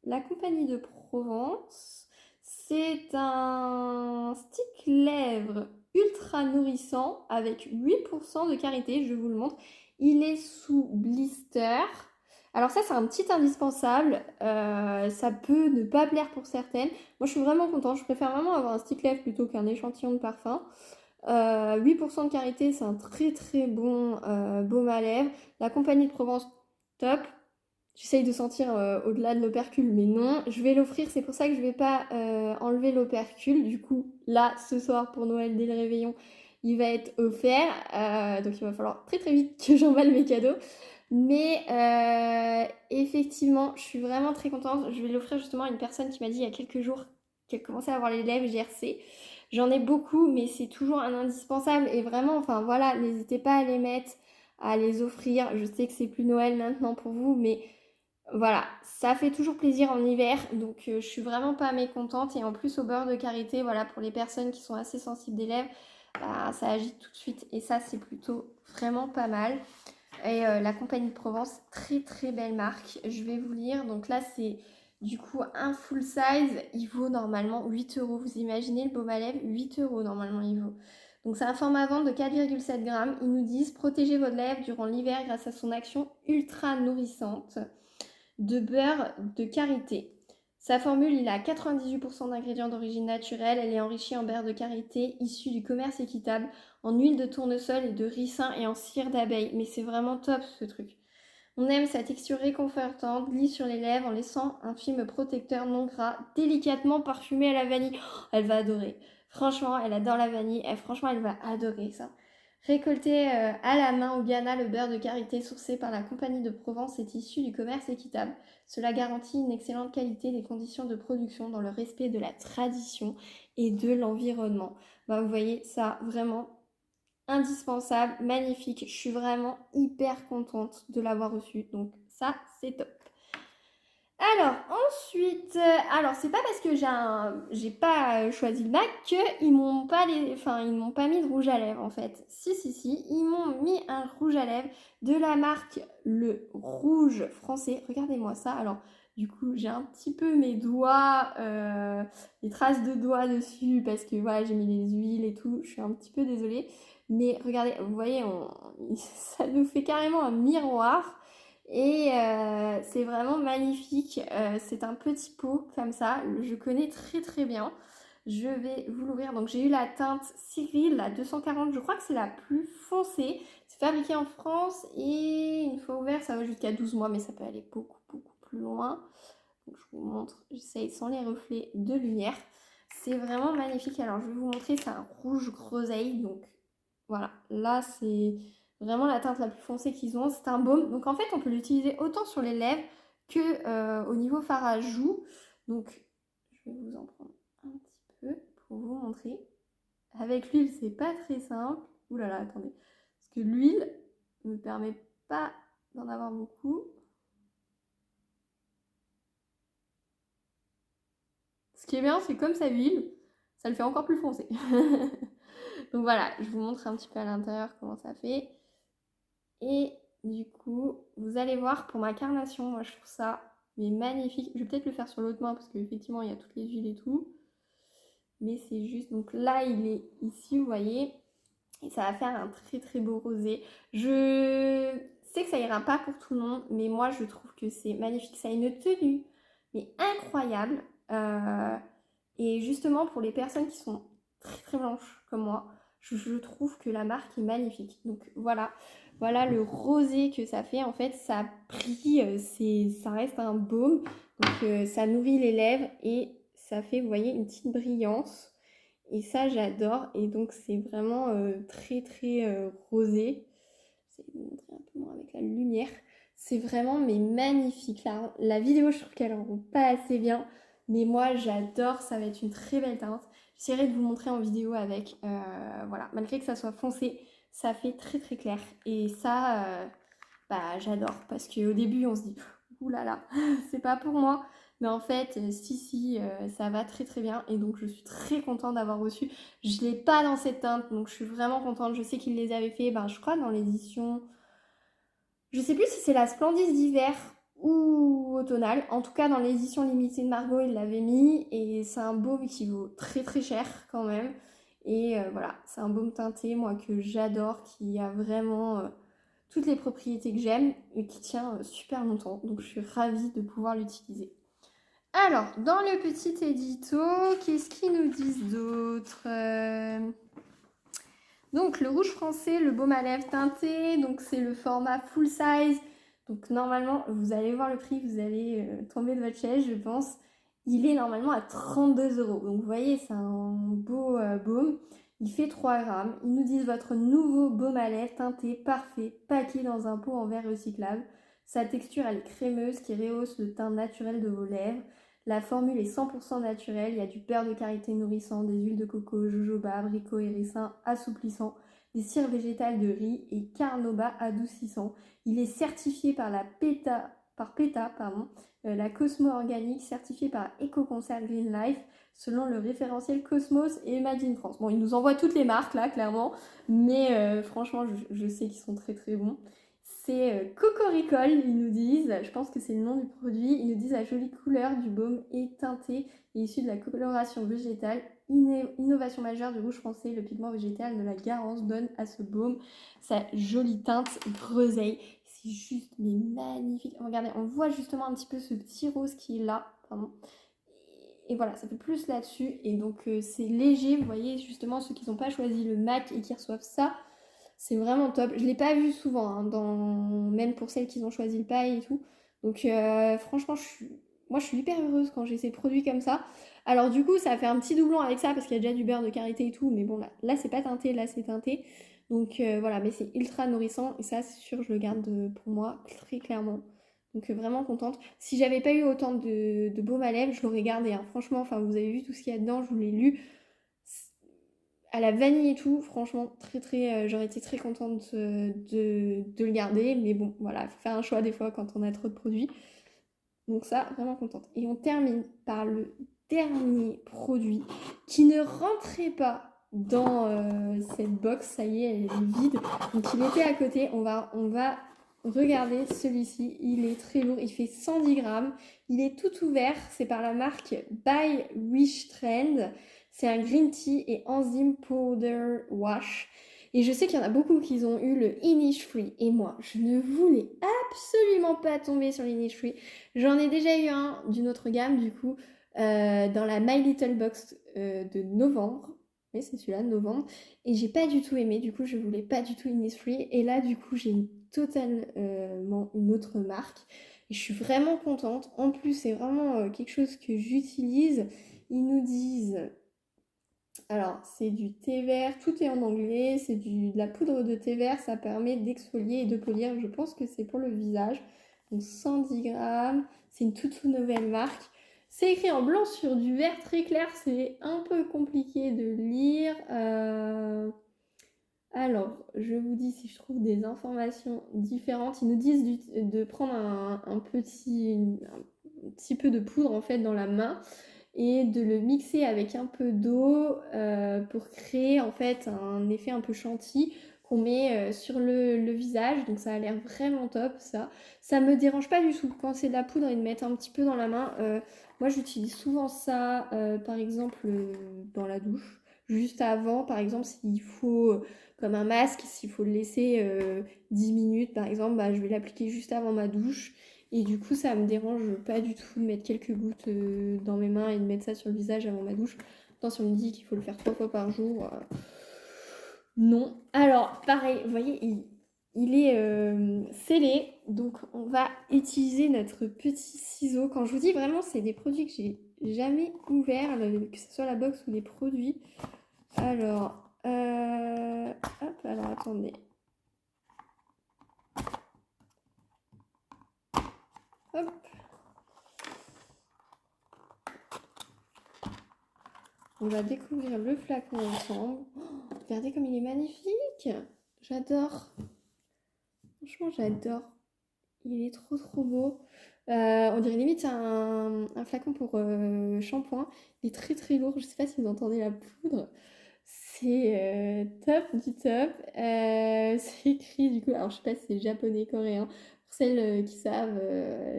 La Compagnie de Provence. C'est un stick lèvres ultra nourrissant avec 8% de karité. Je vous le montre. Il est sous blister. Alors ça, c'est un petit indispensable. Ça peut ne pas plaire pour certaines. Moi, je suis vraiment contente. Je préfère vraiment avoir un stick lèvres plutôt qu'un échantillon de parfum. 8% de karité, c'est un très très bon baume à lèvres. La Compagnie de Provence, top. J'essaye de sentir au-delà de l'opercule, mais non. Je vais l'offrir, c'est pour ça que je vais pas enlever l'opercule. Du coup, là, ce soir, pour Noël, dès le réveillon, il va être offert. Donc il va falloir très très vite que j'emballe mes cadeaux. Mais effectivement, je suis vraiment très contente. Je vais l'offrir justement à une personne qui m'a dit il y a quelques jours qu'elle commençait à avoir les lèvres GRC. J'en ai beaucoup, mais c'est toujours un indispensable. Et vraiment, enfin voilà, n'hésitez pas à les mettre, à les offrir. Je sais que c'est plus Noël maintenant pour vous, mais voilà, ça fait toujours plaisir en hiver. Donc je suis vraiment pas mécontente. Et en plus, au beurre de karité, voilà, pour les personnes qui sont assez sensibles des lèvres, bah, ça agit tout de suite. Et ça, c'est plutôt vraiment pas mal. Et la Compagnie de Provence, très très belle marque. Je vais vous lire. Donc là, c'est du coup un full size. Il vaut normalement 8 euros. Vous imaginez le baume à lèvres 8 euros normalement il vaut. Donc c'est un format vente de 4,7 grammes. Ils nous disent protégez votre lèvre durant l'hiver grâce à son action ultra nourrissante de beurre de karité. Sa formule, il a 98% d'ingrédients d'origine naturelle. Elle est enrichie en beurre de karité issu du commerce équitable, en huile de tournesol et de ricin et en cire d'abeille. Mais c'est vraiment top ce truc. On aime sa texture réconfortante, glisse sur les lèvres en laissant un film protecteur non gras, délicatement parfumé à la vanille. Oh, elle va adorer. Franchement, elle adore la vanille. Franchement, elle va adorer ça. Récolté à la main au Ghana, le beurre de karité sourcé par la Compagnie de Provence est issu du commerce équitable. Cela garantit une excellente qualité des conditions de production dans le respect de la tradition et de l'environnement. Bah, vous voyez, ça vraiment indispensable, magnifique. Je suis vraiment hyper contente de l'avoir reçu. Donc ça, c'est top. Alors ensuite, alors c'est pas parce que j'ai pas choisi le MAC qu'ils m'ont pas ils m'ont pas mis de rouge à lèvres en fait. Si, ils m'ont mis un rouge à lèvres de la marque Le Rouge Français. Regardez-moi ça. Alors du coup, j'ai un petit peu mes doigts, les traces de doigts dessus parce que voilà, j'ai mis les huiles et tout. Je suis un petit peu désolée, mais regardez, vous voyez, ça nous fait carrément un miroir. Et c'est vraiment magnifique. C'est un petit pot comme ça. Je connais très très bien. Je vais vous l'ouvrir. Donc j'ai eu la teinte Cyril, la 240. Je crois que c'est la plus foncée. C'est fabriqué en France et une fois ouvert, ça va jusqu'à 12 mois, mais ça peut aller beaucoup beaucoup plus loin. Donc je vous montre. J'essaye sans les reflets de lumière. C'est vraiment magnifique. Alors je vais vous montrer. C'est un rouge groseille. Donc voilà. Là c'est vraiment la teinte la plus foncée qu'ils ont. C'est un baume. Donc en fait, on peut l'utiliser autant sur les lèvres que au niveau fard à joues. Donc je vais vous en prendre un petit peu pour vous montrer. Avec l'huile, c'est pas très simple. Ouh là là, attendez. Parce que l'huile ne me permet pas d'en avoir beaucoup. Ce qui est bien, c'est comme ça huile, ça le fait encore plus foncé. Donc voilà, je vous montre un petit peu à l'intérieur comment ça fait. Et du coup, vous allez voir pour ma carnation, moi je trouve ça mais magnifique. Je vais peut-être le faire sur l'autre main parce qu'effectivement il y a toutes les huiles et tout. Mais c'est juste, donc là il est ici, vous voyez. Et ça va faire un très très beau rosé. Je sais que ça ira pas pour tout le monde, mais moi je trouve que c'est magnifique. Ça a une tenue, mais incroyable. Et justement pour les personnes qui sont très très blanches comme moi, je trouve que la marque est magnifique. Donc voilà, voilà le rosé que ça fait. En fait, ça brille, ça reste un baume. Donc ça nourrit les lèvres et ça fait, vous voyez, une petite brillance. Et ça, j'adore. Et donc, c'est vraiment très, très rosé. Je vais vous montrer un peu moins avec la lumière. C'est vraiment mais magnifique. La vidéo, je trouve qu'elle rend pas assez bien. Mais moi, j'adore. Ça va être une très belle teinte. J'essaierai de vous montrer en vidéo avec. Voilà. Malgré que ça soit foncé, ça fait très, très clair. Et ça, bah, j'adore. Parce qu'au début, on se dit, ouh là là, c'est pas pour moi. Mais en fait, si, ça va très très bien. Et donc, je suis très contente d'avoir reçu. Je l'ai pas dans cette teinte, donc je suis vraiment contente. Je sais qu'ils les avaient fait, ben, je crois, dans l'édition. Je sais plus si c'est la Splendide d'hiver ou automnale. En tout cas, dans l'édition limitée de Margot, ils l'avaient mis. Et c'est un baume qui vaut très très cher quand même. Et voilà, c'est un baume teinté, moi, que j'adore, qui a vraiment toutes les propriétés que j'aime et qui tient super longtemps. Donc, je suis ravie de pouvoir l'utiliser. Alors, dans le petit édito, qu'est-ce qu'ils nous disent d'autre Donc, le rouge français, le baume à lèvres teinté, donc c'est le format full size. Donc, normalement, vous allez voir le prix, vous allez tomber de votre chaise, je pense. Il est normalement à 32 euros. Donc, vous voyez, c'est un beau baume. Il fait 3 grammes. Ils nous disent votre nouveau baume à lèvres teinté, parfait, packé dans un pot en verre recyclable. Sa texture, elle est crémeuse qui rehausse le teint naturel de vos lèvres. La formule est 100% naturelle, il y a du beurre de karité nourrissant, des huiles de coco, jojoba, abricot et raisin assouplissant, des cires végétales de riz et carnauba adoucissant. Il est certifié par PETA, la Cosmo Organique, certifié par EcoConsert Green Life, selon le référentiel Cosmos et Made in France. Bon, ils nous envoient toutes les marques là, clairement, mais franchement, je sais qu'ils sont très très bons. C'est Cocoricole, ils nous disent, je pense que c'est le nom du produit, ils nous disent la jolie couleur du baume est teintée et issue de la coloration végétale. Innovation majeure du rouge français, le pigment végétal de la Garance donne à ce baume sa jolie teinte groseille. C'est juste mais magnifique. Regardez, on voit justement un petit peu ce petit rose qui est là. Pardon. Et voilà, ça fait plus là-dessus. Et donc c'est léger, vous voyez justement ceux qui n'ont pas choisi le MAC et qui reçoivent ça. C'est vraiment top. Je ne l'ai pas vu souvent, hein, même pour celles qui ont choisi le paille et tout. Donc franchement, moi je suis hyper heureuse quand j'ai ces produits comme ça. Alors du coup, ça a fait un petit doublon avec ça parce qu'il y a déjà du beurre de karité et tout. Mais bon, là c'est pas teinté, là c'est teinté. Donc voilà, mais c'est ultra nourrissant. Et ça, c'est sûr, je le garde pour moi très clairement. Donc vraiment contente. Si j'avais pas eu autant de baume à lèvres, je l'aurais gardé, hein. Franchement, enfin vous avez vu tout ce qu'il y a dedans, je vous l'ai lu à la vanille et tout, franchement, très très, j'aurais été très contente de le garder. Mais bon, voilà, il faut faire un choix des fois quand on a trop de produits. Donc ça, vraiment contente. Et on termine par le dernier produit qui ne rentrait pas dans cette box. Ça y est, elle est vide. Donc il était à côté. On va regarder celui-ci. Il est très lourd. Il fait 110 grammes. Il est tout ouvert. C'est par la marque By Wish Trend. C'est un green tea et enzyme powder wash. Et je sais qu'il y en a beaucoup qui ont eu le Innisfree. Et moi, je ne voulais absolument pas tomber sur l'Innisfree. J'en ai déjà eu un d'une autre gamme, du coup, dans la My Little Box de novembre. Oui, c'est celui-là, de novembre. Et j'ai pas du tout aimé. Du coup, je voulais pas du tout Innisfree. Et là, du coup, j'ai totalement une autre marque. Et je suis vraiment contente. En plus, c'est vraiment quelque chose que j'utilise. Ils nous disent alors, c'est du thé vert, tout est en anglais, c'est de la poudre de thé vert, ça permet d'exfolier et de polir. Je pense que c'est pour le visage. Donc 110 grammes, c'est une toute nouvelle marque. C'est écrit en blanc sur du vert très clair, c'est un peu compliqué de lire. Alors, je vous dis si je trouve des informations différentes. Ils nous disent de prendre un petit peu de poudre en fait dans la main et de le mixer avec un peu d'eau pour créer en fait un effet un peu chantilly qu'on met sur le visage. Donc ça a l'air vraiment top ça. Ça me dérange pas du tout quand c'est de la poudre et de mettre un petit peu dans la main. Moi j'utilise souvent ça par exemple dans la douche. Juste avant, par exemple, s'il faut, comme un masque, s'il faut le laisser 10 minutes, par exemple, bah, je vais l'appliquer juste avant ma douche. Et du coup, ça me dérange pas du tout de mettre quelques gouttes dans mes mains et de mettre ça sur le visage avant ma douche. Pourtant, si on me dit qu'il faut le faire 3 fois par jour, non. Alors, pareil, vous voyez, il est scellé, donc on va utiliser notre petit ciseau. Quand je vous dis vraiment, c'est des produits que j'ai jamais ouverts, que ce soit la box ou les produits. Alors, hop, alors attendez. Hop. On va découvrir le flacon ensemble. Oh, regardez comme il est magnifique. J'adore. Franchement, j'adore. Il est trop trop beau. On dirait limite un flacon pour shampoing. Il est très très lourd. Je sais pas si vous entendez la poudre. C'est top du top. C'est écrit du coup. Alors je sais pas si c'est japonais, coréen. Pour celles qui savent,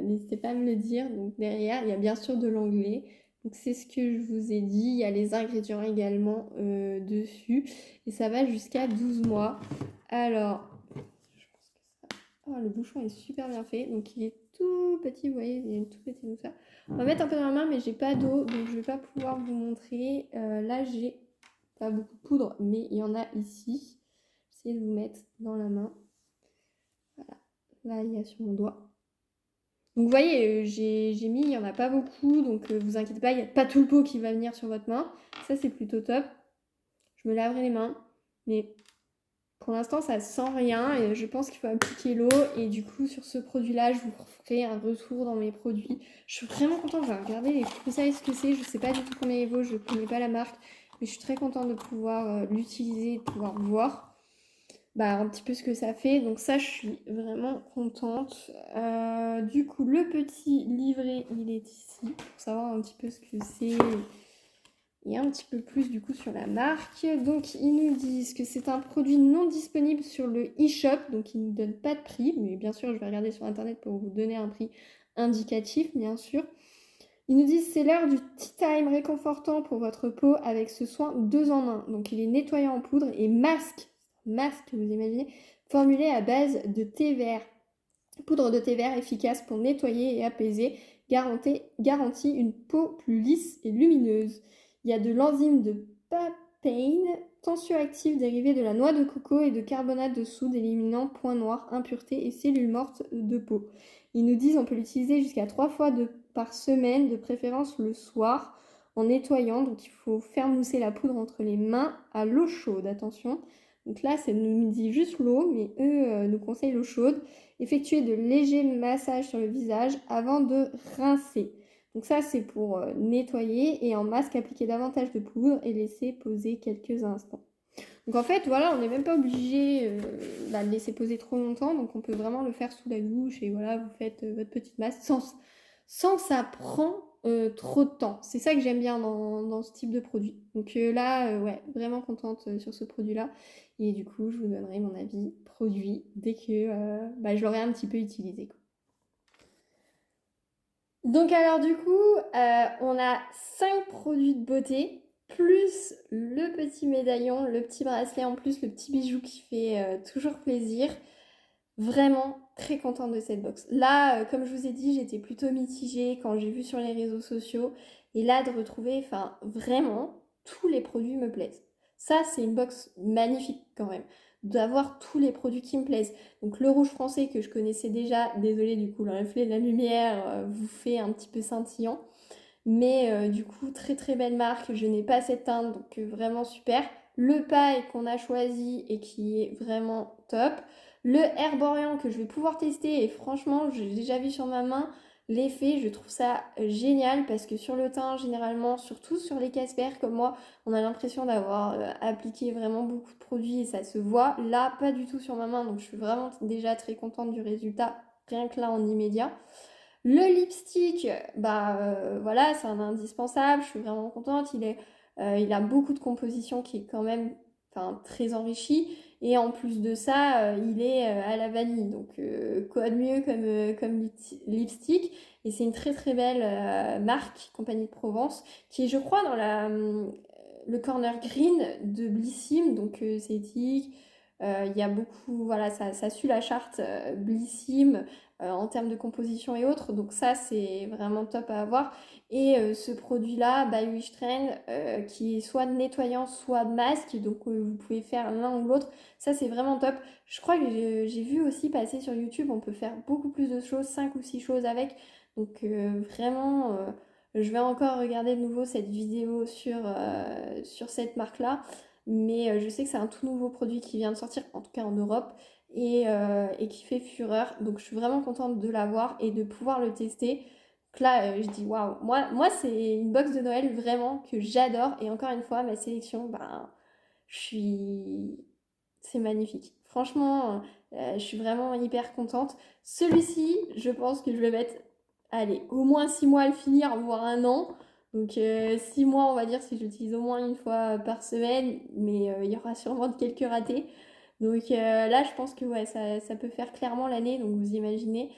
n'hésitez pas à me le dire. Donc derrière, il y a bien sûr de l'anglais. Donc c'est ce que je vous ai dit. Il y a les ingrédients également dessus. Et ça va jusqu'à 12 mois. Alors, oh, le bouchon est super bien fait. Donc il est tout petit, vous voyez, il est tout petit comme ça. On va mettre un peu dans la main, mais j'ai pas d'eau, donc je vais pas pouvoir vous montrer. Là, j'ai pas beaucoup de poudre, mais il y en a ici. J'essaie de vous mettre dans la main. Voilà. Là, il y a sur mon doigt. Donc vous voyez, j'ai mis, il n'y en a pas beaucoup, donc vous inquiétez pas, il n'y a pas tout le pot qui va venir sur votre main. Ça, c'est plutôt top. Je me laverai les mains, mais pour l'instant, ça sent rien et je pense qu'il faut appliquer l'eau. Et du coup, sur ce produit-là, je vous ferai un retour dans mes produits. Je suis vraiment contente. Je vais regarder les prix, vous savez ce que c'est. Je ne sais pas du tout combien il vaut, je ne connais pas la marque. Mais je suis très contente de pouvoir l'utiliser, de pouvoir voir un petit peu ce que ça fait. Donc ça, je suis vraiment contente. Du coup, le petit livret, il est ici pour savoir un petit peu ce que c'est et un petit peu plus du coup sur la marque. Donc ils nous disent que c'est un produit non disponible sur le e-shop, donc ils ne nous donnent pas de prix, mais bien sûr je vais regarder sur internet pour vous donner un prix indicatif bien sûr. Ils nous disent c'est l'heure du tea time réconfortant pour votre peau avec ce soin 2 en 1. Donc il est nettoyant en poudre et masque, vous imaginez, formulé à base de thé vert. Poudre de thé vert efficace pour nettoyer et apaiser, garantit une peau plus lisse et lumineuse. Il y a de l'enzyme de papain, tensioactif dérivé de la noix de coco et de carbonate de soude éliminant points noirs, impuretés et cellules mortes de peau. Ils nous disent on peut l'utiliser jusqu'à 3 fois par semaine, de préférence le soir, en nettoyant. Donc il faut faire mousser la poudre entre les mains à l'eau chaude, attention. Donc là, ça nous dit juste l'eau, mais eux nous conseillent l'eau chaude. Effectuer de légers massages sur le visage avant de rincer. Donc ça, c'est pour nettoyer et en masque, appliquer davantage de poudre et laisser poser quelques instants. Donc en fait, voilà, on n'est même pas obligé de laisser poser trop longtemps. Donc on peut vraiment le faire sous la douche et voilà, vous faites votre petite masse sans que ça prend trop de temps. C'est ça que j'aime bien dans ce type de produit. Donc là, ouais, vraiment contente sur ce produit-là. Et du coup, je vous donnerai mon avis produit dès que je l'aurai un petit peu utilisé, quoi. Donc alors du coup, on a 5 produits de beauté, plus le petit médaillon, le petit bracelet en plus, le petit bijou qui fait toujours plaisir. Vraiment très contente de cette box. Là, comme je vous ai dit, j'étais plutôt mitigée quand j'ai vu sur les réseaux sociaux. Et là, de retrouver, vraiment, tous les produits me plaisent. Ça, c'est une box magnifique quand même. D'avoir tous les produits qui me plaisent. Donc le rouge français que je connaissais déjà, désolée du coup, le reflet de la lumière vous fait un petit peu scintillant. Mais du coup, très très belle marque. Je n'ai pas cette teinte, donc vraiment super. Le paille qu'on a choisi et qui est vraiment top. Le Herborian que je vais pouvoir tester et franchement, j'ai déjà vu sur ma main l'effet. Je trouve ça génial parce que sur le teint, généralement, surtout sur les Casper comme moi, on a l'impression d'avoir appliqué vraiment beaucoup de produits et ça se voit. Là, pas du tout sur ma main, donc je suis vraiment déjà très contente du résultat, rien que là en immédiat. Le lipstick, voilà, c'est un indispensable, je suis vraiment contente. Il a beaucoup de composition qui est quand même très enrichie. Et en plus de ça, il est à la vanille. Donc, quoi de mieux comme lipstick. Et c'est une très très belle marque, Compagnie de Provence, qui est, je crois, dans le corner green de Blissim. Donc, c'est éthique. Il y a beaucoup, voilà, ça suit la charte Blissim en termes de composition et autres, donc ça c'est vraiment top à avoir. Et ce produit-là, by Wishtrend, qui est soit nettoyant, soit masque, donc vous pouvez faire l'un ou l'autre, ça c'est vraiment top. Je crois que j'ai vu aussi passer sur YouTube, on peut faire beaucoup plus de choses, 5 ou 6 choses avec, donc vraiment, je vais encore regarder de nouveau cette vidéo sur cette marque-là. Mais je sais que c'est un tout nouveau produit qui vient de sortir, en tout cas en Europe, et qui fait fureur. Donc je suis vraiment contente de l'avoir et de pouvoir le tester. Donc là, je dis waouh, moi c'est une box de Noël vraiment que j'adore. Et encore une fois, ma sélection, ben, je suis... c'est magnifique. Franchement, je suis vraiment hyper contente. Celui-ci, je pense que je vais mettre, allez, au moins 6 mois à le finir, voire un an. Donc 6 mois, on va dire, si j'utilise au moins une fois par semaine, mais il y aura sûrement quelques ratés. Donc là, je pense que ouais, ça peut faire clairement l'année, donc vous imaginez.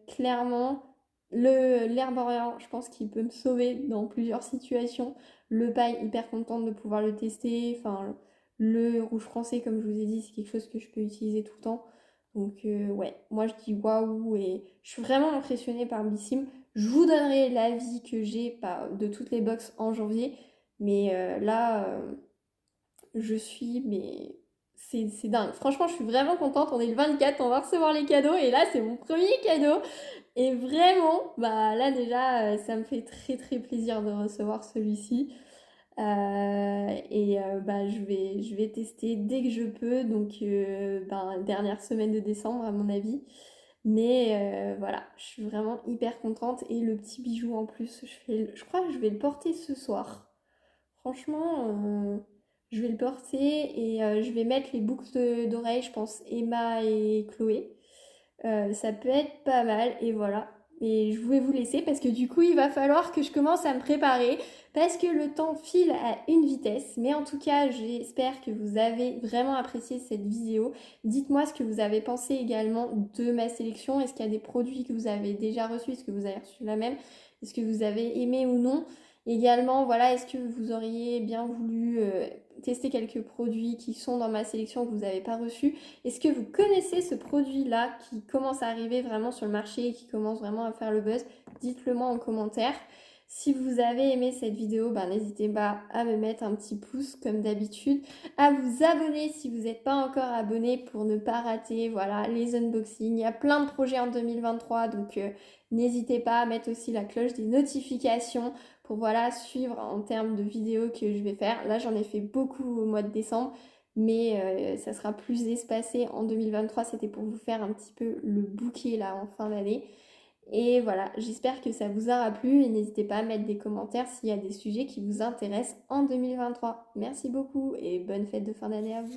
Clairement, l'Herborian, je pense qu'il peut me sauver dans plusieurs situations. Le paille, hyper contente de pouvoir le tester. Enfin, le rouge français, comme je vous ai dit, c'est quelque chose que je peux utiliser tout le temps. Donc ouais, moi je dis waouh et je suis vraiment impressionnée par Blissim. Je vous donnerai l'avis que j'ai de toutes les box en janvier. Mais là, je suis, mais c'est dingue. Franchement, je suis vraiment contente. On est le 24, on va recevoir les cadeaux. Et là, c'est mon premier cadeau. Et vraiment, bah là déjà, ça me fait très très plaisir de recevoir celui-ci. Bah, je vais tester dès que je peux. Donc, bah, dernière semaine de décembre, à mon avis. Mais voilà, je suis vraiment hyper contente. Et le petit bijou en plus, je crois que je vais le porter ce soir. Franchement, je vais le porter et je vais mettre les boucles d'oreilles, je pense, Emma et Chloé. Ça peut être pas mal et voilà. Et je voulais vous laisser parce que du coup, il va falloir que je commence à me préparer parce que le temps file à une vitesse. Mais en tout cas, j'espère que vous avez vraiment apprécié cette vidéo. Dites-moi ce que vous avez pensé également de ma sélection. Est-ce qu'il y a des produits que vous avez déjà reçus? Est-ce que vous avez reçu la même? Est-ce que vous avez aimé ou non? Également, voilà, est-ce que vous auriez bien voulu tester quelques produits qui sont dans ma sélection que vous n'avez pas reçus? Est-ce que vous connaissez ce produit-là qui commence à arriver vraiment sur le marché et qui commence vraiment à faire le buzz? Dites-le moi en commentaire. Si vous avez aimé cette vidéo, ben, n'hésitez pas à me mettre un petit pouce comme d'habitude, à vous abonner si vous n'êtes pas encore abonné pour ne pas rater voilà, les unboxings. Il y a plein de projets en 2023, donc n'hésitez pas à mettre aussi la cloche des notifications pour voilà, suivre en termes de vidéos que je vais faire. Là, j'en ai fait beaucoup au mois de décembre, mais ça sera plus espacé en 2023. C'était pour vous faire un petit peu le bouquet là en fin d'année. Et voilà, j'espère que ça vous aura plu et n'hésitez pas à mettre des commentaires s'il y a des sujets qui vous intéressent en 2023. Merci beaucoup et bonne fête de fin d'année à vous.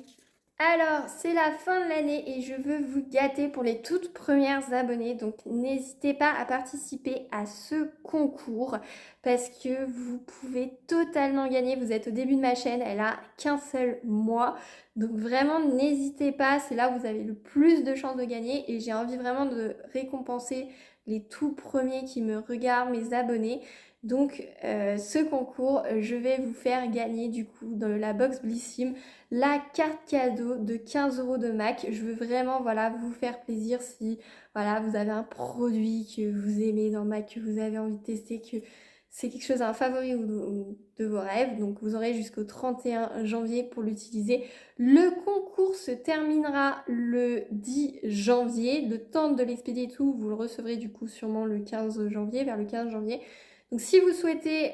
Alors, c'est la fin de l'année et je veux vous gâter pour les toutes premières abonnées. Donc, n'hésitez pas à participer à ce concours parce que vous pouvez totalement gagner. Vous êtes au début de ma chaîne, elle a qu'un seul mois. Donc, vraiment, n'hésitez pas. C'est là où vous avez le plus de chances de gagner et j'ai envie vraiment de récompenser les tout premiers qui me regardent, mes abonnés. Donc, ce concours, je vais vous faire gagner du coup dans la box Blissim la carte cadeau de 15 € de MAC. Je veux vraiment voilà, vous faire plaisir si voilà, vous avez un produit que vous aimez dans MAC, que vous avez envie de tester, que c'est quelque chose, un favori ou de vos rêves. Donc vous aurez jusqu'au 31 janvier pour l'utiliser. Le concours se terminera le 10 janvier. Le temps de l'expédier et tout, vous le recevrez du coup sûrement le 15 janvier, vers le 15 janvier. Donc si vous souhaitez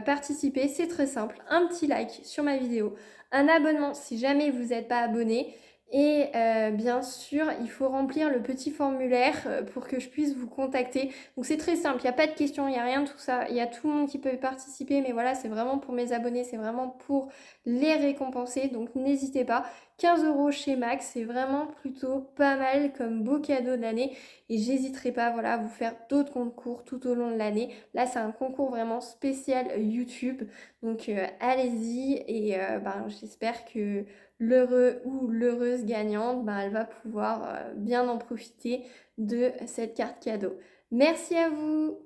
participer, c'est très simple. Un petit like sur ma vidéo, un abonnement si jamais vous n'êtes pas abonné. Et bien sûr, il faut remplir le petit formulaire pour que je puisse vous contacter. Donc c'est très simple, il n'y a pas de questions, il n'y a rien de tout ça. Il y a tout le monde qui peut participer, mais voilà, c'est vraiment pour mes abonnés, c'est vraiment pour les récompenser. Donc n'hésitez pas. 15 € chez Max, c'est vraiment plutôt pas mal comme beau cadeau de l'année. Et j'hésiterai pas voilà, à vous faire d'autres concours tout au long de l'année. Là, c'est un concours vraiment spécial YouTube. Donc allez-y et ben, j'espère que l'heureux ou l'heureuse gagnante, ben, elle va pouvoir bien en profiter de cette carte cadeau. Merci à vous!